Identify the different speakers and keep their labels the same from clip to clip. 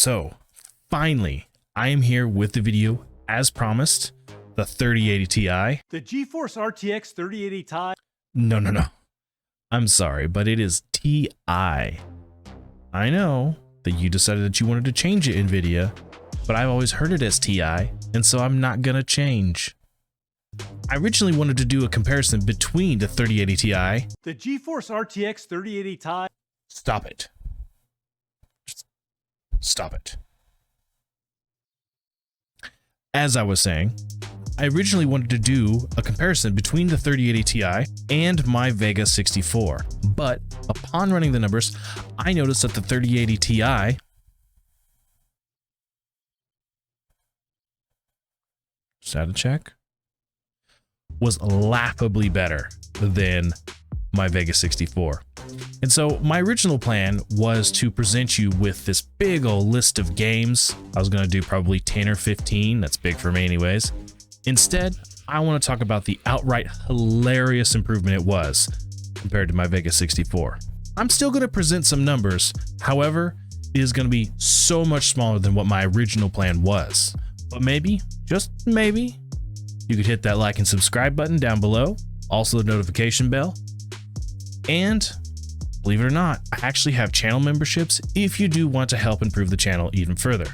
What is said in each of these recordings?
Speaker 1: So finally, I am here with the video as promised, the 3080 Ti.
Speaker 2: The GeForce RTX 3080 Ti.
Speaker 1: No. I'm sorry, but it is Ti. I know that you decided that you wanted to change it, NVIDIA, but I've always heard it as Ti, and so I'm not gonna change. I originally wanted to do a comparison between the 3080 Ti.
Speaker 2: The GeForce RTX 3080 Ti.
Speaker 1: Stop it. Just stop it. As I was saying, I originally wanted to do a comparison between the 3080 Ti and my Vega 64, but upon running the numbers, I noticed that the 3080 Ti just had to check, was laughably better than my Vega 64. And so my original plan was to present you with this big old list of games. I was going to do probably 10 or 15. That's big for me anyways. Instead, I want to talk about the outright hilarious improvement it was compared to my Vega 64. I'm still going to present some numbers. However, it is going to be so much smaller than what my original plan was. But maybe, just maybe, you could hit that like and subscribe button down below. Also the notification bell. And believe it or not, I actually have channel memberships if you do want to help improve the channel even further.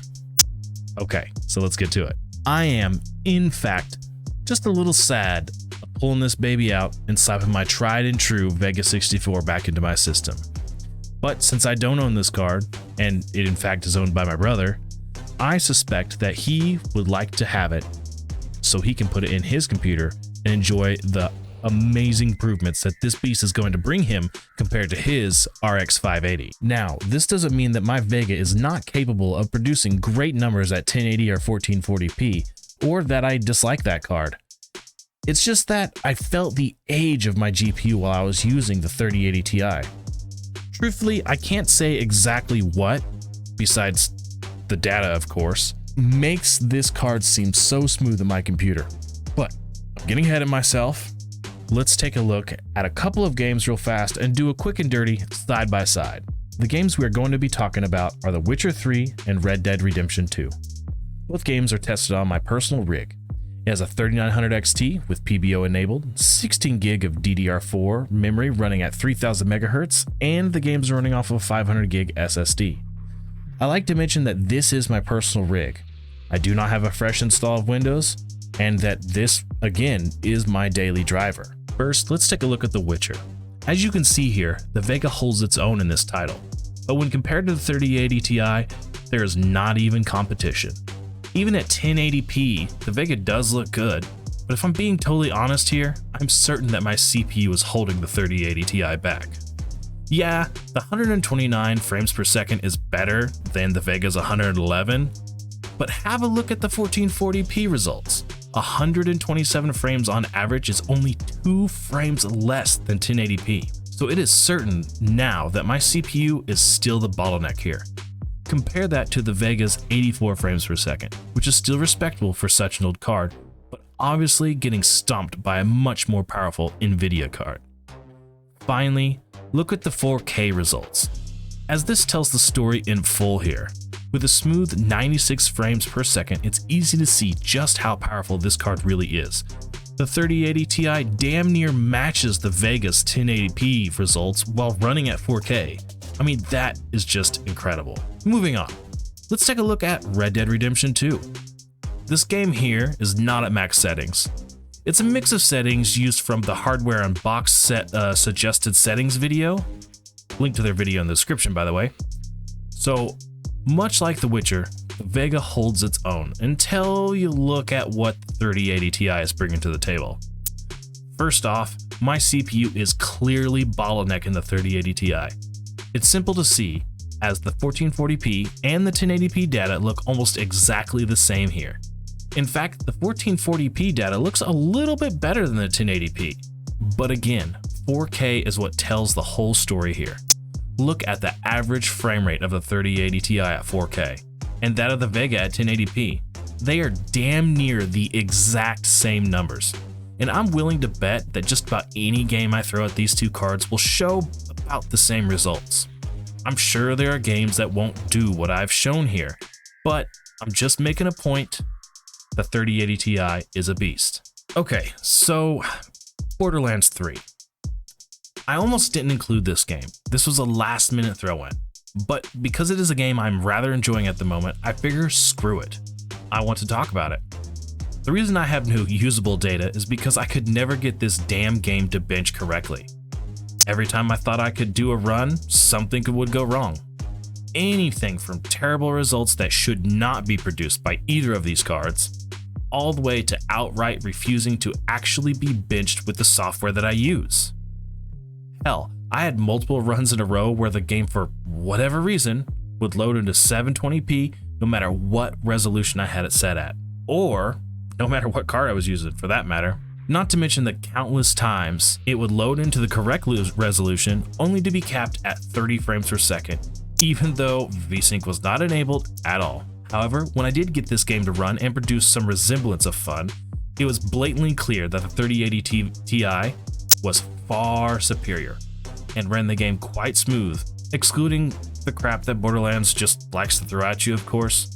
Speaker 1: Okay, so let's get to it. I am, in fact, just a little sad of pulling this baby out and slapping my tried and true Vega 64 back into my system. But since I don't own this card, and it in fact is owned by my brother, I suspect that he would like to have it so he can put it in his computer and enjoy the amazing improvements that this beast is going to bring him compared to his RX 580. Now, this doesn't mean that my Vega is not capable of producing great numbers at 1080 or 1440p, or that I dislike that card. It's just that I felt the age of my GPU while I was using the 3080 Ti. Truthfully, I can't say exactly what, besides the data of course, makes this card seem so smooth in my computer. But I'm getting ahead of myself. Let's take a look at a couple of games real fast and do a quick and dirty side by side. The games we are going to be talking about are The Witcher 3 and Red Dead Redemption 2. Both games are tested on my personal rig. It has a 3900 XT with PBO enabled, 16 gig of DDR4 memory running at 3000 MHz, and the games are running off of a 500 gig SSD. I like to mention that this is my personal rig. I do not have a fresh install of Windows, and that this, again, is my daily driver. First, let's take a look at The Witcher. As you can see here, the Vega holds its own in this title, but when compared to the 3080 Ti, there is not even competition. Even at 1080p, the Vega does look good, but if I'm being totally honest here, I'm certain that my CPU is holding the 3080 Ti back. Yeah, the 129 frames per second is better than the Vega's 111, but have a look at the 1440p results. 127 frames on average is only 2 frames less than 1080p. So it is certain now that my CPU is still the bottleneck here. Compare that to the Vega's 84 frames per second, which is still respectable for such an old card, but obviously getting stomped by a much more powerful NVIDIA card. Finally, look at the 4K results, as this tells the story in full here. With a smooth 96 frames per second, it's easy to see just how powerful this card really is. The 3080 Ti damn near matches the Vega's 1080p results while running at 4K. I mean, that is just incredible. Moving on, let's take a look at Red Dead Redemption 2. This game here is not at max settings. It's a mix of settings used from the Hardware Unboxed suggested settings video. Link to their video in the description, by the way. So, much like The Witcher, the Vega holds its own until you look at what the 3080 Ti is bringing to the table. First off, my CPU is clearly bottlenecking the 3080 Ti. It's simple to see, as the 1440p and the 1080p data look almost exactly the same here. In fact, the 1440p data looks a little bit better than the 1080p. But again, 4K is what tells the whole story here. Look at the average frame rate of the 3080 Ti at 4K, and that of the Vega at 1080p. They are damn near the exact same numbers. And I'm willing to bet that just about any game I throw at these two cards will show about the same results. I'm sure there are games that won't do what I've shown here, but I'm just making a point. The 3080 Ti is a beast. Okay, so Borderlands 3. I almost didn't include this game. This was a last minute throw-in, but because it is a game I'm rather enjoying at the moment, I figure screw it. I want to talk about it. The reason I have no usable data is because I could never get this damn game to bench correctly. Every time I thought I could do a run, something would go wrong. Anything from terrible results that should not be produced by either of these cards, all the way to outright refusing to actually be benched with the software that I use. Hell, I had multiple runs in a row where the game, for whatever reason, would load into 720p no matter what resolution I had it set at, or no matter what card I was using for that matter. Not to mention the countless times it would load into the correct resolution only to be capped at 30 frames per second, even though VSync was not enabled at all. However, when I did get this game to run and produce some resemblance of fun, it was blatantly clear that the 3080 Ti was far superior and ran the game quite smooth, excluding the crap that Borderlands just likes to throw at you, of course.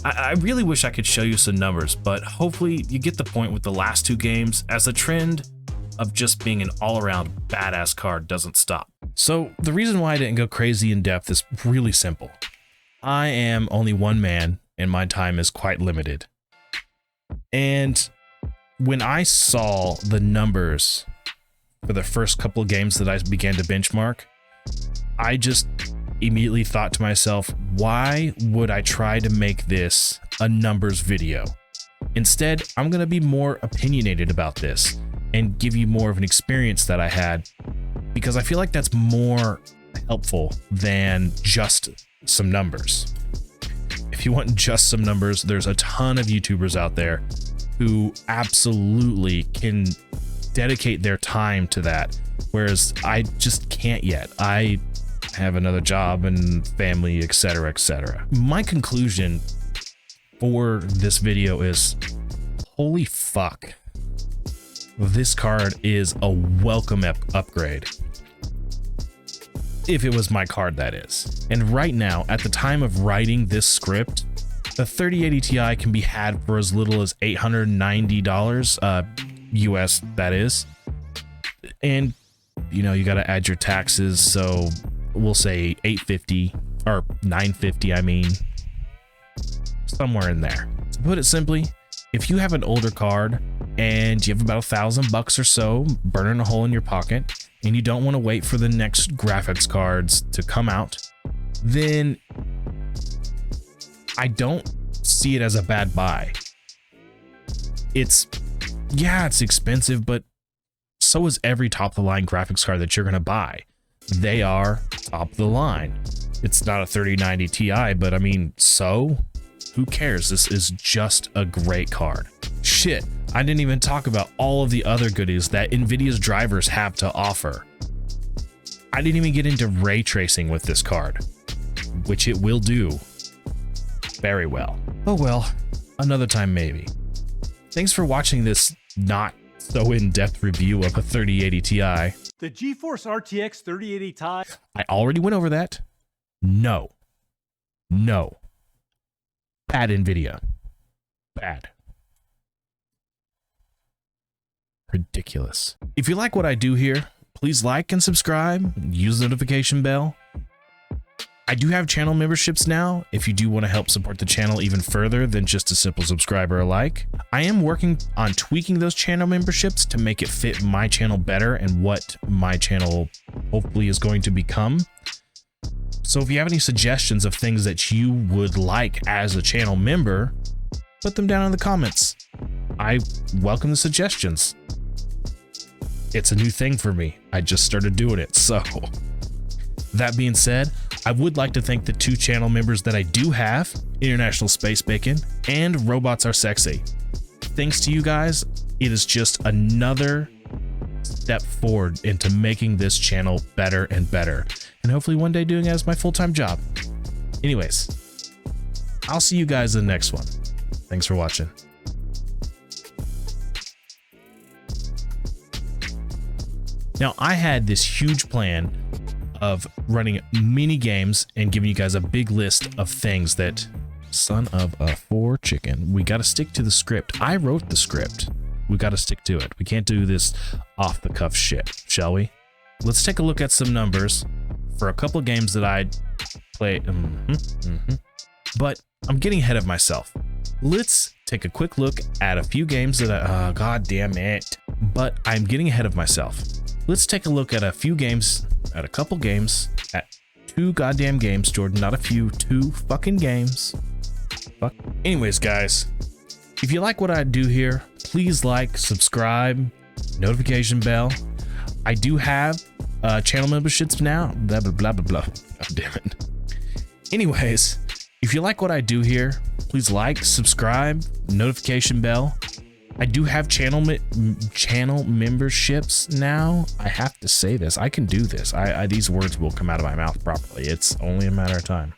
Speaker 1: I really wish I could show you some numbers, but hopefully you get the point with the last two games, as the trend of just being an all-around badass card doesn't stop. So the reason why I didn't go crazy in depth is really simple. I am only one man and my time is quite limited. And when I saw the numbers for the first couple of games that I began to benchmark, I just immediately thought to myself, why would I try to make this a numbers video? Instead, I'm going to be more opinionated about this and give you more of an experience that I had, because I feel like that's more helpful than just some numbers. If you want just some numbers, there's a ton of YouTubers out there who absolutely can dedicate their time to that, whereas I just can't yet. I have another job and family, etc., etc. My conclusion for this video is, holy fuck, this card is a welcome upgrade. If it was my card, that is. And right now, at the time of writing this script, the 3080 Ti can be had for as little as $890 US, that is. And you know, you got to add your taxes, so we'll say 850 or 950, I mean, somewhere in there. To put it simply, if you have an older card and you have about $1,000 or so burning a hole in your pocket and you don't want to wait for the next graphics cards to come out, then I don't see it as a bad buy. It's expensive, but so is every top of the line graphics card that you're going to buy. They are top of the line. It's not a 3090 Ti, but I mean, so who cares? This is just a great card. Shit, I didn't even talk about all of the other goodies that NVIDIA's drivers have to offer. I didn't even get into ray tracing with this card, which it will do very well. Oh well, another time maybe. Thanks for watching this not so in-depth review of a 3080 Ti.
Speaker 2: The GeForce RTX 3080 Ti.
Speaker 1: I already went over that. No. Bad NVIDIA. Bad. Ridiculous. If you like what I do here, please like and subscribe. Use the notification bell. I do have channel memberships now, if you do want to help support the channel even further than just a simple subscriber or like. I am working on tweaking those channel memberships to make it fit my channel better and what my channel hopefully is going to become. So if you have any suggestions of things that you would like as a channel member, put them down in the comments. I welcome the suggestions. It's a new thing for me. I just started doing it, so that being said, I would like to thank the two channel members that I do have, International Space Bacon and Robots Are Sexy. Thanks to you guys, it is just another step forward into making this channel better and better, and hopefully one day doing it as my full-time job. Anyways, I'll see you guys in the next one. Thanks for watching. Now, I had this huge plan of running mini games and giving you guys a big list of things that, son of a 4 chicken, we got to stick to the script. I wrote the script. We got to stick to it. We can't do this off the cuff shit, shall we? Let's take a look at some numbers for a couple of games that I play. But I'm getting ahead of myself. Let's take a quick look at a few games that God damn it. But I'm getting ahead of myself. Let's take a look at a few games, at a couple games, at 2 goddamn games, Jordan, not a few, 2 fucking games. Fuck. Anyways, guys, if you like what I do here, please like, subscribe, notification bell. I do have channel memberships now. Blah, blah, blah, blah, blah. God damn it. Anyways, if you like what I do here, please like, subscribe, notification bell. I do have channel memberships now. I have to say this. I can do this. These words will come out of my mouth properly. It's only a matter of time.